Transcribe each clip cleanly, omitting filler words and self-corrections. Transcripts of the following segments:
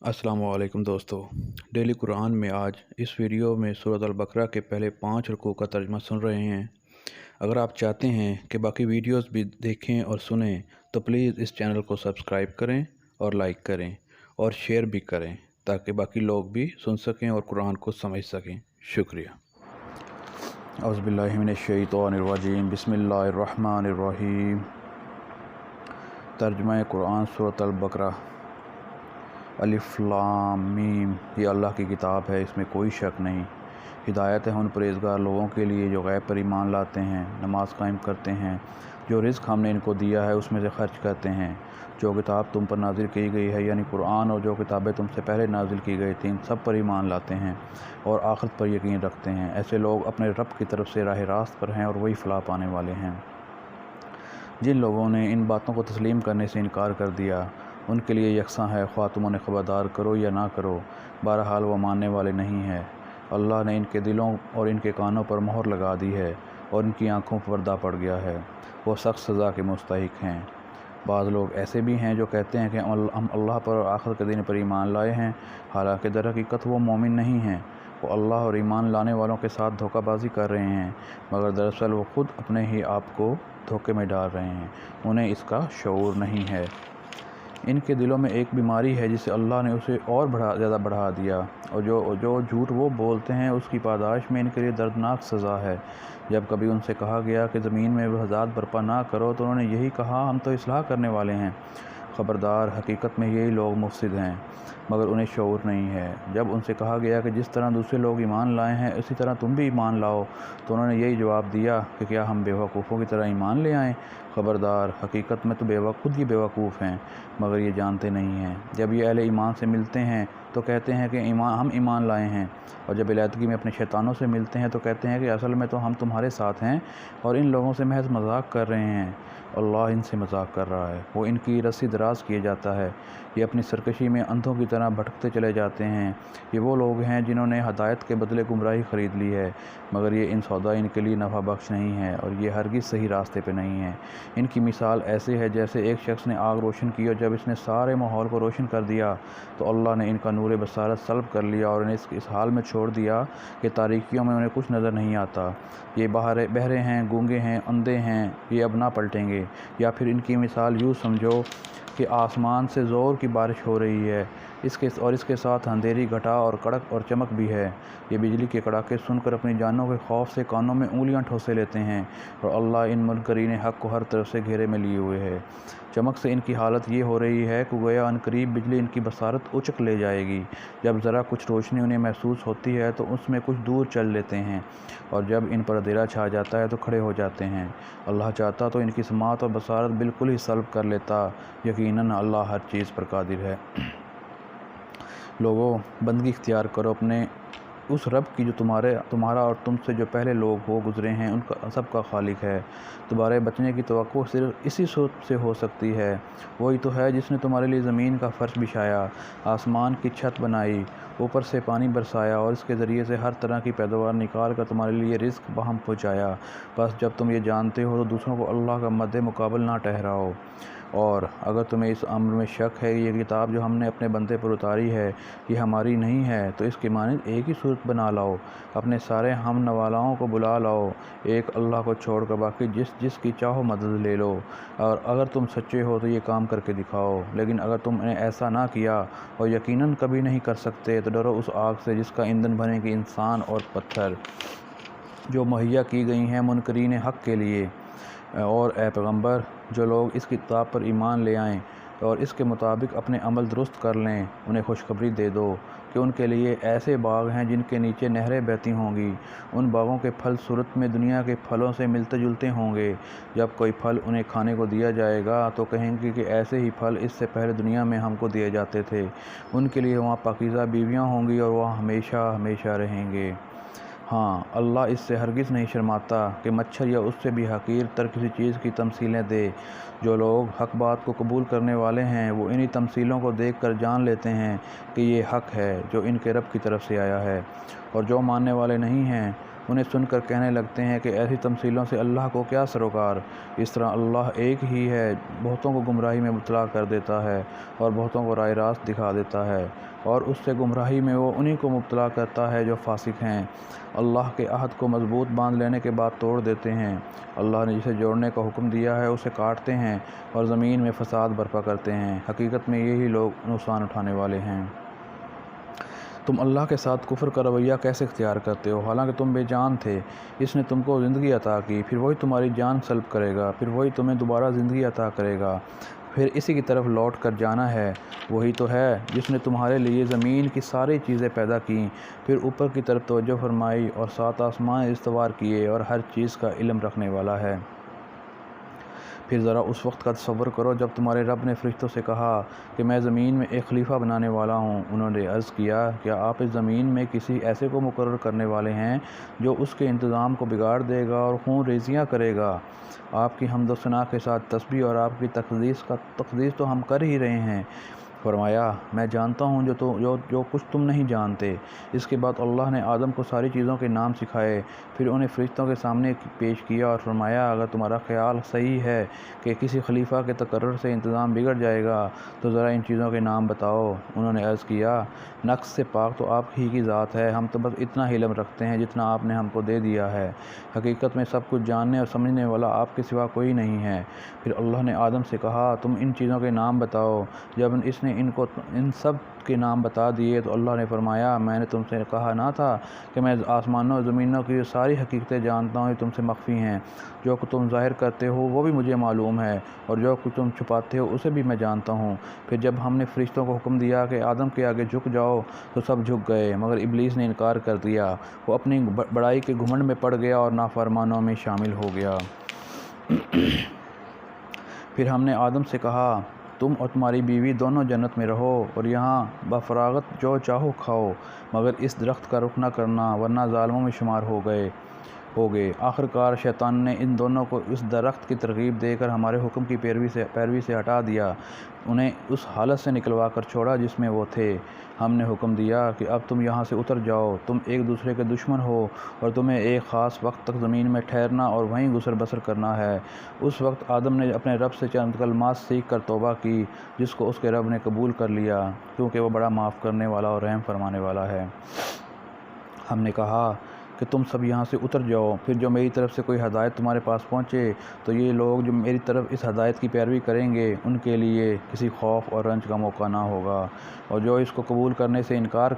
अस्सलाम वालेकुम दोस्तों। डेली कुरान में आज इस वीडियो में सूरत अल-बकरा के पहले 5 रुकू का तर्जुमा सुन रहे हैं। अगर आप चाहते हैं कि बाकी वीडियोस भी देखें और सुनें तो प्लीज़ इस चैनल को सब्सक्राइब करें और लाइक करें और शेयर भी करें ताकि बाकी लोग भी सुन सकें और कुरान को समझ सकें। शुक्रिया। औज़ुबिल्लाहि मिनश्शैतानिर्रजीम बिस्मिल्लाहिर्रहमानिर्रहीम। तर्जुमा कुरान सूरत अल-बकरा। अलिफ लाम मीम, ये अल्लाह की किताब है, इसमें कोई शक नहीं। हिदायत है उन परहेज़गार लोगों के लिए जो गैब पर ईमान लाते हैं, नमाज कायम करते हैं, जो रिज़्क़ हमने इनको दिया है उसमें से खर्च करते हैं, जो किताब तुम पर नाजिल की गई है यानी कुरान और जो किताबें तुमसे पहले नाजिल की गई थीं सब पर ईमान लाते हैं और आखिरत पर यकीन रखते हैं। ऐसे लोग अपने रब की तरफ से राह रास्त पर हैं और वही फलाह पाने वाले हैं। जिन लोगों ने इन बातों को तस्लीम करने से इनकार कर दिया उनके लिए यकसा है, ख्वाह तुम उन्हें ख़बरदार करो या ना करो, बहरहाल वो मानने वाले नहीं हैं। अल्लाह ने इनके दिलों और इनके कानों पर मोहर लगा दी है और इनकी आँखों पर पर्दा पड़ गया है, वो सख्त सज़ा के मुस्तहिक हैं। बाज़ लोग ऐसे भी हैं जो कहते हैं कि हम अल्लाह पर और आखिरत के दिन पर ईमान लाए हैं, हालांकि दर हकीकत वो मोमिन नहीं हैं। वो अल्लाह और ईमान लाने वालों के साथ धोखाबाजी कर रहे हैं, मगर दरअसल वो ख़ुद अपने ही आप को धोखे में डाल रहे हैं, उन्हें इसका शऊर नहीं है। इनके दिलों में एक बीमारी है जिसे अल्लाह ने उसे और ज़्यादा बढ़ा दिया और जो झूठ वो बोलते हैं उसकी पादाश में इनके लिए दर्दनाक सज़ा है। जब कभी उनसे कहा गया कि ज़मीन में फसाद बर्पा ना करो तो उन्होंने यही कहा, हम तो इस्लाह करने वाले हैं। ख़बरदार, हकीकत में यही लोग मुफसिद हैं मगर उन्हें शऊर नहीं है। जब उनसे कहा गया कि जिस तरह दूसरे लोग ईमान लाए हैं उसी तरह तुम भी ईमान लाओ तो उन्होंने यही जवाब दिया कि क्या हम बेवकूफ़ों की तरह ईमान ले आएँ। ख़बरदार, हकीकत में तो खुद ही बेवकूफ़ हैं मगर ये जानते नहीं हैं। जब ये अहले ईमान से मिलते हैं तो कहते हैं कि हम ईमान लाए हैं, और जब इलादगी में अपने शैतानों से मिलते हैं तो कहते हैं कि असल में तो हम तुम्हारे साथ हैं और इन लोगों से महज मजाक कर रहे हैं। अल्लाह इनसे मजाक कर रहा है, वो इनकी रस्सी दराज किए जाता है, ये अपनी सरकशी में अंधों की तरह भटकते चले जाते हैं। ये वो लोग हैं जिन्होंने हदायत के बदले गुमराही ख़रीद ली है, मगर ये इन सौदा इनके लिए नफ़ा बख्श नहीं है और ये हरगिज़ सही रास्ते पे नहीं है। इनकी मिसाल ऐसे है जैसे एक शख्स ने आग रोशन की और जब इसने सारे माहौल को रोशन कर दिया तो अल्लाह ने इनका नूर बसारत सल्ब कर लिया और इन्हें इस हाल में छोड़ दिया कि तारीकियों में उन्हें कुछ नज़र नहीं आता। ये बहरे हैं, गूंगे हैं, अंधे हैं, ये अब ना पलटेंगे। या फिर इनकी मिसाल यूँ समझो कि आसमान से ज़ोर की बारिश हो रही है, इसके साथ अंधेरी, घटा और कड़क और चमक भी है। ये बिजली के कड़ाके सुनकर अपनी जानों के खौफ से कानों में उंगलियां ठोसे लेते हैं और अल्लाह इन मुनकरीन हक़ को हर तरफ से घेरे में लिए हुए है। चमक से इनकी हालत ये हो रही है कि गोया अनकरीब बिजली इनकी बसारत उचक ले जाएगी। जब ज़रा कुछ रोशनी उन्हें महसूस होती है तो उसमें कुछ दूर चल लेते हैं और जब इन पर अंधेरा छा जाता है तो खड़े हो जाते हैं। अल्लाह चाहता तो इनकी समात और बसारत बिल्कुल ही सल्ब कर लेता। यकीनन अल्लाह हर चीज़ पर कादिर है। लोगों, बंदगी इख्तियार करो अपने उस रब की जो तुम्हारा और तुमसे जो पहले लोग हो गुज़रे हैं उनका सबका खालिक है। तुम्हारे बचने की तवक्को सिर्फ इसी सूरत से हो सकती है। वही तो है जिसने तुम्हारे लिए ज़मीन का फ़र्श बिछाया, आसमान की छत बनाई, ऊपर से पानी बरसाया और इसके ज़रिए से हर तरह की पैदावार निकाल कर तुम्हारे लिए रिज़्क़ बहम पहुँचाया। बस जब तुम ये जानते हो तो दूसरों को अल्लाह का मद्दे मुकाबल ना ठहराओ। और अगर तुम्हें इस अम्र में शक है ये किताब जो हमने अपने बंदे पर उतारी है ये हमारी नहीं है तो इसकी मानिंद एक ही सूरत बना लाओ, अपने सारे हम नवालाओं को बुला लाओ, एक अल्लाह को छोड़कर बाकी जिसकी चाहो मदद ले लो। और अगर तुम सच्चे हो तो ये काम करके दिखाओ। लेकिन अगर तुमने ऐसा ना किया और यकीनन कभी नहीं कर सकते तो डरो उस आग से जिसका ईंधन बनेंगे इंसान और पत्थर, जो मुहैया की गई हैं मुनकरीन हक़ के लिए। और ए पैगम्बर, जो लोग इस किताब पर ईमान ले आएँ और इसके मुताबिक अपने अमल दुरुस्त कर लें, उन्हें खुशखबरी दे दो कि उनके लिए ऐसे बाग हैं जिनके नीचे नहरें बहती होंगी। उन बागों के फल सूरत में दुनिया के फलों से मिलते जुलते होंगे। जब कोई फल उन्हें खाने को दिया जाएगा तो कहेंगे कि ऐसे ही फल इससे पहले दुनिया में हमको दिए जाते थे। उनके लिए वहाँ पाकीज़ा बीवियाँ होंगी और वह हमेशा हमेशा रहेंगे। हाँ, अल्लाह इससे हरगिज़ नहीं शर्माता कि मच्छर या उससे भी हकीर तर किसी चीज़ की तमसीलें दे। जो लोग हक़ बात को कबूल करने वाले हैं वो इन्हीं तमसीलों को देख कर जान लेते हैं कि ये हक़ है जो इनके रब की तरफ से आया है। और जो मानने वाले नहीं हैं انہیں سن کر کہنے لگتے ہیں کہ ایسی تمثیلوں سے اللہ کو کیا سروکار۔ اس طرح اللہ ایک ہی ہے، بہتوں کو گمراہی میں مبتلا کر دیتا ہے اور بہتوں کو راہ راست دکھا دیتا ہے، اور اس سے گمراہی میں وہ انہی کو مبتلا کرتا ہے جو فاسق ہیں۔ اللہ کے عہد کو مضبوط باندھ لینے کے بعد توڑ دیتے ہیں۔ اللہ نے جسے جوڑنے کا حکم دیا ہے اسے کاٹتے ہیں اور زمین میں فساد برپا کرتے ہیں۔ حقیقت میں یہی لوگ نقصان اٹھانے والے ہیں۔ تم اللہ کے ساتھ کفر کا رویہ کیسے اختیار کرتے ہو، حالانکہ تم بے جان تھے؟ اس نے تم کو زندگی عطا کی، پھر وہی تمہاری جان سلب کرے گا، پھر وہی تمہیں دوبارہ زندگی عطا کرے گا، پھر اسی کی طرف لوٹ کر جانا ہے۔ وہی تو ہے جس نے تمہارے لیے زمین کی ساری چیزیں پیدا کیں، پھر اوپر کی طرف توجہ فرمائی اور 7 آسمان استوار کیے، اور ہر چیز کا علم رکھنے والا ہے۔ پھر ذرا اس وقت کا تصور کرو جب تمہارے رب نے فرشتوں سے کہا کہ میں زمین میں ایک خلیفہ بنانے والا ہوں۔ انہوں نے عرض کیا، کیا آپ اس زمین میں کسی ایسے کو مقرر کرنے والے ہیں جو اس کے انتظام کو بگاڑ دے گا اور خون ریزیاں کرے گا؟ آپ کی حمد و ثنا کے ساتھ تسبیح اور آپ کی تقدیس تو ہم کر ہی رہے ہیں۔ فرمایا، میں جانتا ہوں جو کچھ تم نہیں جانتے۔ اس کے بعد اللہ نے آدم کو ساری چیزوں کے نام سکھائے، پھر انہیں فرشتوں کے سامنے پیش کیا اور فرمایا، اگر تمہارا خیال صحیح ہے کہ کسی خلیفہ کے تقرر سے انتظام بگڑ جائے گا تو ذرا ان چیزوں کے نام بتاؤ۔ انہوں نے عرض کیا، نقص سے پاک تو آپ ہی کی ذات ہے، ہم تو بس اتنا ہی علم رکھتے ہیں جتنا آپ نے ہم کو دے دیا ہے۔ حقیقت میں سب کچھ جاننے اور سمجھنے والا آپ کے سوا کوئی نہیں ہے۔ پھر اللہ نے آدم سے کہا، تم ان چیزوں کے نام بتاؤ۔ جب اس نے ان سب کے نام بتا دیے تو اللہ نے فرمایا، میں نے تم سے کہا نہ تھا کہ میں آسمانوں اور زمینوں کی ساری حقیقتیں جانتا ہوں، یہ تم سے مخفی ہیں۔ جو کچھ تم ظاہر کرتے ہو وہ بھی مجھے معلوم ہے، اور جو کچھ تم چھپاتے ہو اسے بھی میں جانتا ہوں۔ پھر جب ہم نے فرشتوں کو حکم دیا کہ آدم کے آگے جھک جاؤ تو سب جھک گئے، مگر ابلیس نے انکار کر دیا۔ وہ اپنی بڑائی کے گھمنڈ میں پڑ گیا اور نافرمانوں میں شامل ہو گیا۔ پھر ہم نے آدم سے کہا، تم اور تمہاری بیوی دونوں جنت میں رہو اور یہاں بفراغت جو چاہو کھاؤ، مگر اس درخت کا رخ نہ کرنا ورنہ ظالموں میں شمار ہو گئے۔ آخرکار شیطان نے ان دونوں کو اس درخت کی ترغیب دے کر ہمارے حکم کی پیروی سے ہٹا دیا، انہیں اس حالت سے نکلوا کر چھوڑا جس میں وہ تھے۔ ہم نے حکم دیا کہ اب تم یہاں سے اتر جاؤ، تم ایک دوسرے کے دشمن ہو اور تمہیں ایک خاص وقت تک زمین میں ٹھہرنا اور وہیں گزر بسر کرنا ہے۔ اس وقت آدم نے اپنے رب سے چند کلمات سیکھ کر توبہ کی، جس کو اس کے رب نے قبول کر لیا، کیونکہ وہ بڑا معاف کرنے والا اور رحم فرمانے والا ہے۔ ہم نے کہا کہ تم سب یہاں سے اتر جاؤ، پھر جو میری طرف سے کوئی ہدایت تمہارے پاس پہنچے تو یہ لوگ جو میری طرف اس ہدایت کی پیروی کریں گے ان کے لیے کسی خوف اور رنج کا موقع نہ ہوگا، اور جو اس کو قبول کرنے سے انکار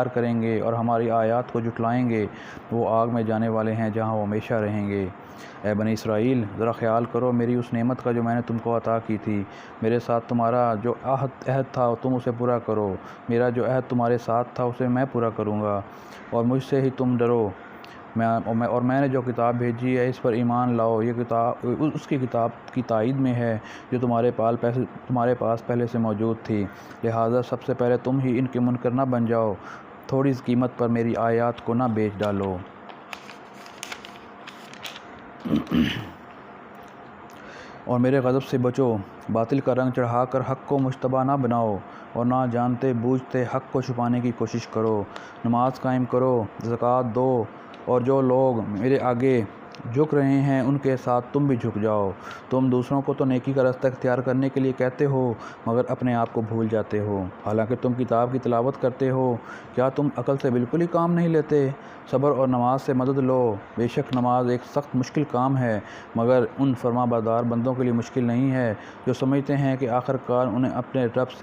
کریں گے اور ہماری آیات کو جھٹلائیں گے وہ آگ میں جانے والے ہیں جہاں وہ ہمیشہ رہیں گے۔ اے بنی اسرائیل، ذرا خیال کرو میری اس نعمت کا جو میں نے تم کو عطا کی تھی۔ میرے ساتھ تمہارا جو عہد تھا تم اسے پورا کرو، میرا جو عہد تمہارے ساتھ تھا اسے میں پورا کروں گا، اور مجھ سے ہی تم ڈرو۔ اور میں نے جو کتاب بھیجی ہے اس پر ایمان لاؤ، یہ کتاب اس کی کتاب کی تائید میں ہے جو تمہارے پاس پہلے سے موجود تھی، لہٰذا سب سے پہلے تم ہی ان کے منکر نہ بن جاؤ، تھوڑی سی قیمت پر میری آیات کو نہ بیچ ڈالو۔ اور میرے غضب سے بچو، باطل کا رنگ چڑھا کر حق کو مشتبہ نہ بناؤ، اور نہ جانتے بوجھتے حق کو چھپانے کی کوشش کرو۔ نماز قائم کرو، زکوٰۃ دو، اور جو لوگ میرے آگے جھک رہے ہیں ان کے ساتھ تم بھی جھک جاؤ۔ تم دوسروں کو تو نیکی کا رستہ اختیار کرنے کے لیے کہتے ہو مگر اپنے آپ کو بھول جاتے ہو، حالانکہ تم کتاب کی تلاوت کرتے ہو۔ کیا تم عقل سے بالکل ہی کام نہیں لیتے؟ صبر اور نماز سے مدد لو، بے شک نماز ایک سخت مشکل کام ہے، مگر ان فرما بردار بندوں کے لیے مشکل نہیں ہے جو سمجھتے ہیں کہ آخر کار انہیں اپنے رب سے